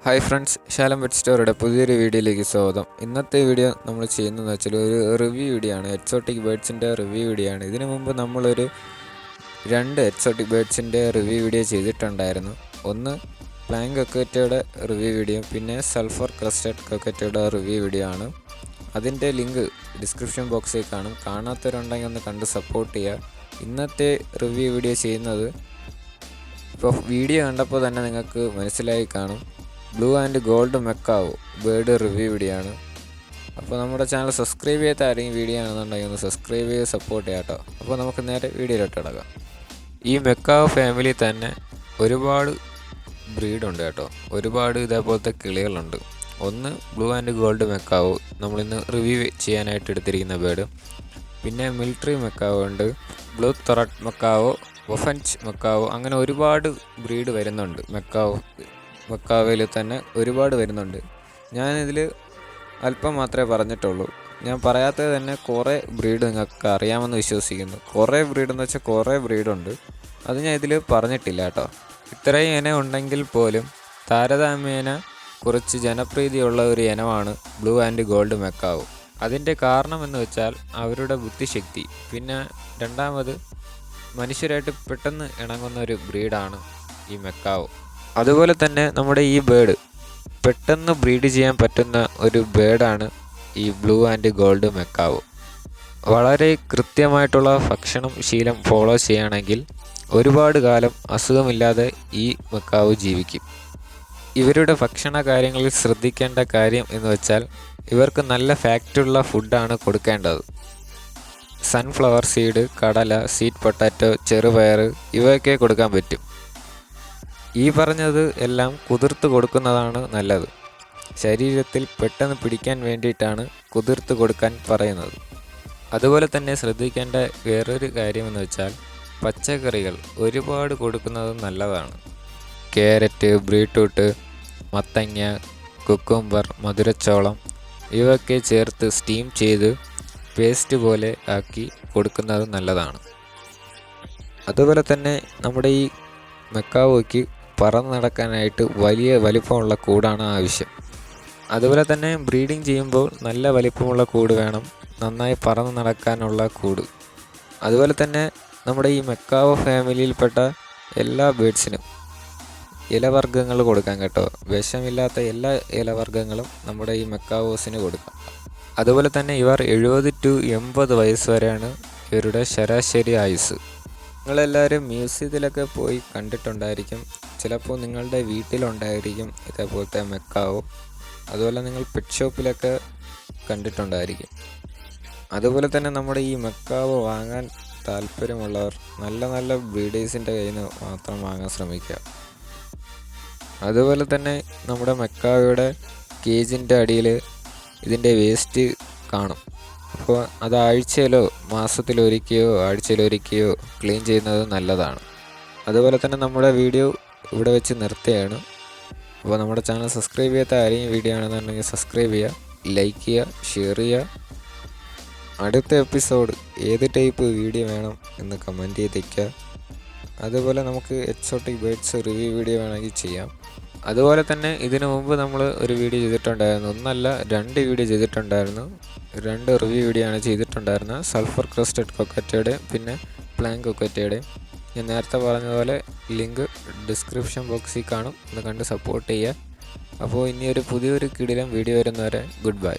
Hi friends, Shalom Pet Storeയുടെ പുതിയൊരു വീഡിയോയിലേക്ക് സ്വാഗതം. ഇന്നത്തെ വീഡിയോ നമ്മൾ ചെയ്യുന്നതെന്ന് വെച്ചാൽ ഒരു റിവ്യൂ വീഡിയോ ആണ്. എക്സോട്ടിക് ബേർഡ്സിൻ്റെ റിവ്യൂ വീഡിയോ ആണ്. ഇതിനു മുമ്പ് നമ്മളൊരു രണ്ട് എക്സോട്ടിക് ബേർഡ്സിൻ്റെ റിവ്യൂ വീഡിയോ ചെയ്തിട്ടുണ്ടായിരുന്നു. ഒന്ന് പ്ലാങ് കൊക്കറ്റയുടെ റിവ്യൂ വീഡിയോ, പിന്നെ സൾഫർ ക്രസ്റ്റഡ് കൊക്കറ്റയുടെ റിവ്യൂ വീഡിയോ ആണ്. അതിൻ്റെ ലിങ്ക് ഡിസ്ക്രിപ്ഷൻ ബോക്സിൽ കാണും. കാണാത്തവരുണ്ടെങ്കിൽ ഒന്ന് കണ്ട് സപ്പോർട്ട് ചെയ്യുക. ഇന്നത്തെ റിവ്യൂ വീഡിയോ ചെയ്യുന്നത് ഇപ്പോൾ വീഡിയോ കണ്ടപ്പോൾ തന്നെ നിങ്ങൾക്ക് മനസ്സിലായി കാണും, blue and gold macaw bird review video ആണ്. അപ്പോൾ നമ്മുടെ ചാനൽ സബ്സ്ക്രൈബ് ചെയ്യാത്ത ആരെങ്കിലും വീഡിയോ ആണെന്നുണ്ടെങ്കിൽ ഒന്ന് സബ്സ്ക്രൈബ് ചെയ്ത് സപ്പോർട്ട് ചെയ്യാം കേട്ടോ. അപ്പോൾ നമുക്ക് നേരെ വീഡിയോയിലോട്ട് കിടക്കാം. ഈ മെക്കാവോ ഫാമിലി തന്നെ ഒരുപാട് ബ്രീഡുണ്ട് കേട്ടോ. ഒരുപാട് ഇതേപോലത്തെ കിളികളുണ്ട്. ഒന്ന് ബ്ലൂ ആൻഡ് ഗോൾഡ് മെക്കാവോ, നമ്മളിന്ന് റിവ്യൂ ചെയ്യാനായിട്ട് എടുത്തിരിക്കുന്ന ബേർഡ്. പിന്നെ മിലിറ്ററി മെക്കാവോ ഉണ്ട്, ബ്ലൂ തൊറട്ട് മെക്കാവോ, ഫിഞ്ച് മെക്കാവോ, അങ്ങനെ ഒരുപാട് ബ്രീഡ് വരുന്നുണ്ട്. മെക്കാവോയിൽ തന്നെ ഒരുപാട് വരുന്നുണ്ട്. ഞാനിതിൽ അല്പം മാത്രമേ പറഞ്ഞിട്ടുള്ളൂ. ഞാൻ പറയാത്തത് തന്നെ കുറേ ബ്രീഡ് നിങ്ങൾക്ക് അറിയാമെന്ന് വിശ്വസിക്കുന്നു. കുറേ ബ്രീഡെന്ന് വെച്ചാൽ കുറേ ബ്രീഡുണ്ട്. അത് ഞാൻ ഇതിൽ പറഞ്ഞിട്ടില്ല കേട്ടോ. ഇത്രയും ഇനം ഉണ്ടെങ്കിൽ പോലും താരതമ്യേന കുറച്ച് ജനപ്രീതിയുള്ള ഒരു ഇനമാണ് ബ്ലൂ ആൻഡ് ഗോൾഡ് മെക്കാവോ. അതിൻ്റെ കാരണമെന്ന് വെച്ചാൽ അവരുടെ ബുദ്ധിശക്തി, പിന്നെ രണ്ടാമത് മനുഷ്യരായിട്ട് പെട്ടെന്ന് ഇണങ്ങുന്ന ഒരു ബ്രീഡാണ് ഈ മെക്കാവോ. അതുപോലെ തന്നെ നമ്മുടെ ഈ ബേർഡ് പെട്ടെന്ന് ബ്രീഡ് ചെയ്യാൻ പറ്റുന്ന ഒരു ബേർഡാണ് ഈ ബ്ലൂ ആൻഡ് ഗോൾഡ് മെക്കാവോ. വളരെ കൃത്യമായിട്ടുള്ള ഭക്ഷണം ശീലം ഫോളോ ചെയ്യുകയാണെങ്കിൽ ഒരുപാട് കാലം അസുഖമില്ലാതെ ഈ മെക്കാവോ ജീവിക്കും. ഇവരുടെ ഭക്ഷണ കാര്യങ്ങളിൽ ശ്രദ്ധിക്കേണ്ട കാര്യം എന്ന് വെച്ചാൽ ഇവർക്ക് നല്ല ഫാക്റ്റുള്ള ഫുഡാണ് കൊടുക്കേണ്ടത്. സൺഫ്ലവർ സീഡ്, കടല, സ്വീറ്റ് പൊട്ടാറ്റോ, ചെറുപയർ ഇവയൊക്കെ കൊടുക്കാൻ പറ്റും. ഈ പറഞ്ഞത് എല്ലാം കുതിർത്ത് കൊടുക്കുന്നതാണ് നല്ലത്. ശരീരത്തിൽ പെട്ടെന്ന് പിടിക്കാൻ വേണ്ടിയിട്ടാണ് കുതിർത്ത് കൊടുക്കാൻ പറയുന്നത്. അതുപോലെ തന്നെ ശ്രദ്ധിക്കേണ്ട വേറൊരു കാര്യമെന്ന് വെച്ചാൽ പച്ചക്കറികൾ ഒരുപാട് കൊടുക്കുന്നത് നല്ലതാണ്. ക്യാരറ്റ്, ബീട്രൂട്ട്, മത്തങ്ങ, കുക്കുംബർ, മധുരച്ചോളം ഇവയൊക്കെ ചേർത്ത് സ്റ്റീം ചെയ്ത് പേസ്റ്റ് പോലെ ആക്കി കൊടുക്കുന്നത് നല്ലതാണ്. അതുപോലെ തന്നെ നമ്മുടെ ഈ മെക്കാവോയ്ക്ക് പറന്ന് നടക്കാനായിട്ട് വലിയ വലിപ്പമുള്ള കൂടാണ് ആവശ്യം. അതുപോലെ തന്നെ ബ്രീഡിങ് ചെയ്യുമ്പോൾ നല്ല വലിപ്പമുള്ള കൂട് വേണം, നന്നായി പറന്ന് നടക്കാനുള്ള കൂട്. അതുപോലെ തന്നെ നമ്മുടെ ഈ മെക്കാവോ ഫാമിലിയിൽപ്പെട്ട എല്ലാ ബേഡ്സിനും ഇലവർഗ്ഗങ്ങൾ കൊടുക്കാം കേട്ടോ. വിഷമില്ലാത്ത എല്ലാ ഇലവർഗ്ഗങ്ങളും നമ്മുടെ ഈ മെക്കാവോസിന് കൊടുക്കാം. അതുപോലെ തന്നെ ഇവർ 70 to 80 വയസ്സ് വരെയാണ് ഇവരുടെ ശരാശരി ആയുസ്. നിങ്ങളെല്ലാവരും മ്യൂസിയത്തിലൊക്കെ പോയി കണ്ടിട്ടുണ്ടായിരിക്കും. ചിലപ്പോൾ നിങ്ങളുടെ വീട്ടിലുണ്ടായിരിക്കും ഇതേപോലത്തെ മെക്കാവോ. അതുപോലെ നിങ്ങൾ പെറ്റ്ഷോപ്പിലൊക്കെ കണ്ടിട്ടുണ്ടായിരിക്കും. അതുപോലെ തന്നെ നമ്മുടെ ഈ മെക്കാവോ വാങ്ങാൻ താല്പര്യമുള്ളവർ നല്ല നല്ല ബ്രീഡേഴ്സിൻ്റെ കയ്യിൽ നിന്ന് മാത്രം വാങ്ങാൻ ശ്രമിക്കുക. അതുപോലെ തന്നെ നമ്മുടെ മെക്കാവോയുടെ കേജിൻ്റെ അടിയിൽ ഇതിൻ്റെ വേസ്റ്റ് കാണും. അപ്പോൾ അത് ആഴ്ചയിലോ ആഴ്ചയിലൊരിക്കയോ ക്ലീൻ ചെയ്യുന്നത് നല്ലതാണ്. അതുപോലെ തന്നെ നമ്മുടെ വീഡിയോ ഇവിടെ വെച്ച് നിർത്തുകയാണ്. അപ്പോൾ നമ്മുടെ ചാനൽ സബ്സ്ക്രൈബ് ചെയ്യാത്ത ആരെയും വീഡിയോ ആണെന്നുണ്ടെങ്കിൽ സബ്സ്ക്രൈബ് ചെയ്യുക, ലൈക്ക് ചെയ്യുക, ഷെയർ ചെയ്യുക. അടുത്ത എപ്പിസോഡ് ഏത് ടൈപ്പ് വീഡിയോ വേണം എന്ന് കമൻറ്റ് ചെയ്തേക്കുക. അതുപോലെ നമുക്ക് എക്സോട്ടിക് ബേർഡ്സ് റിവ്യൂ വീഡിയോ വേണമെങ്കിൽ ചെയ്യാം. അതുപോലെ തന്നെ ഇതിനു മുമ്പ് നമ്മൾ ഒരു വീഡിയോ ചെയ്തിട്ടുണ്ടായിരുന്നു. ഒന്നല്ല, 2 വീഡിയോ ചെയ്തിട്ടുണ്ടായിരുന്നു. 2 റിവ്യൂ വീഡിയോ ആണ് ചെയ്തിട്ടുണ്ടായിരുന്നത്. സൾഫർ ക്രസ്റ്റഡ് കൊക്കറ്റയുടെ പിന്നെ പ്ലാങ് കൊക്കറ്റയുടെ. ഞാൻ നേരത്തെ പറഞ്ഞതുപോലെ ലിങ്ക് ഡിസ്ക്രിപ്ഷൻ ബോക്സിൽ കാണും. ഒന്ന് കണ്ട് സപ്പോർട്ട് ചെയ്യുക. അപ്പോൾ ഇനി ഒരു പുതിയൊരു കിടിലം വീഡിയോ വരുന്നവരെ ഗുഡ് ബൈ.